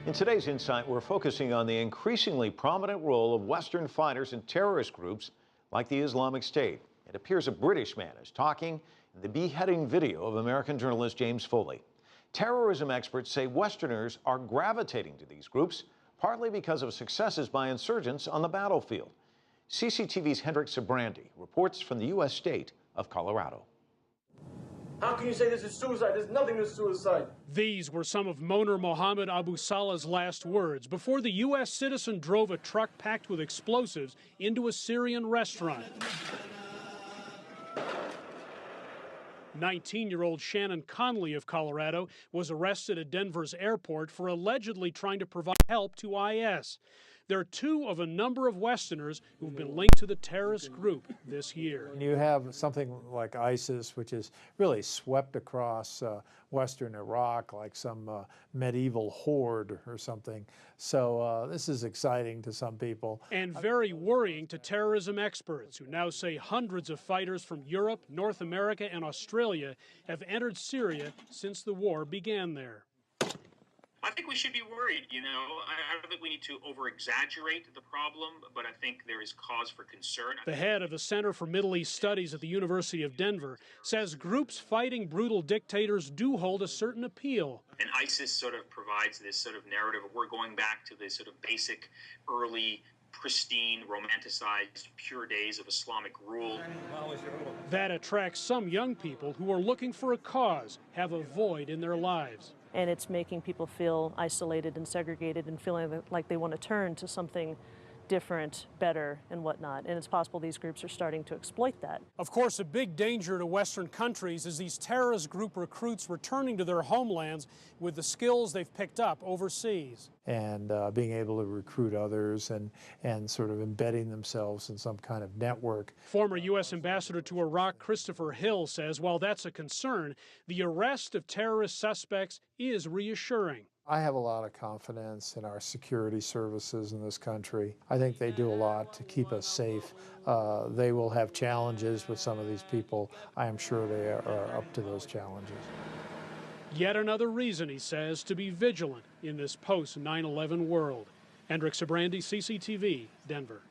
In today's Insight, we're focusing on the increasingly prominent role of Western fighters in terrorist groups like the Islamic State. It appears a British man is talking in the beheading video of American journalist James Foley. Terrorism experts say Westerners are gravitating to these groups, partly because of successes by insurgents on the battlefield. CCTV's Hendrik Sybrandy reports from the U.S. state of Colorado. How can you say this is suicide? There's nothing to suicide. These were some of Moner Mohammed Abu Salah's last words before the U.S. citizen drove a truck packed with explosives into a Syrian restaurant. 19-year-old Shannon Conley of Colorado was arrested at Denver's airport for allegedly trying to provide help to IS. They're two of a number of Westerners who've been linked to the terrorist group this year. You have something like ISIS, which is really swept across western Iraq like some medieval horde or something. So this is exciting to some people. And very worrying to terrorism experts who now say hundreds of fighters from Europe, North America, and Australia have entered Syria since the war began there. I think we should be worried. I don't think we need to over-exaggerate the problem, but I think there is cause for concern. The head of the Center for Middle East Studies at the University of Denver says groups fighting brutal dictators do hold a certain appeal. And ISIS sort of provides this sort of narrative of we're going back to the sort of basic, early, pristine, romanticized, pure days of Islamic rule. That attracts some young people who are looking for a cause, have a void in their lives. And it's making people feel isolated and segregated and feeling like they want to turn to something different, better, and whatnot. And it's possible these groups are starting to exploit that. Of course, a big danger to Western countries is these terrorist group recruits returning to their homelands with the skills they've picked up overseas. And being able to recruit others and sort of embedding themselves in some kind of network. Former U.S. Ambassador to Iraq Christopher Hill says while that's a concern, the arrest of terrorist suspects is reassuring. I have a lot of confidence in our security services in this country. I think they do a lot to keep us safe. They will have challenges with some of these people. I am sure they are up to those challenges. Yet another reason, he says, to be vigilant in this post-9/11 world. Hendrik Sybrandy, CCTV, Denver.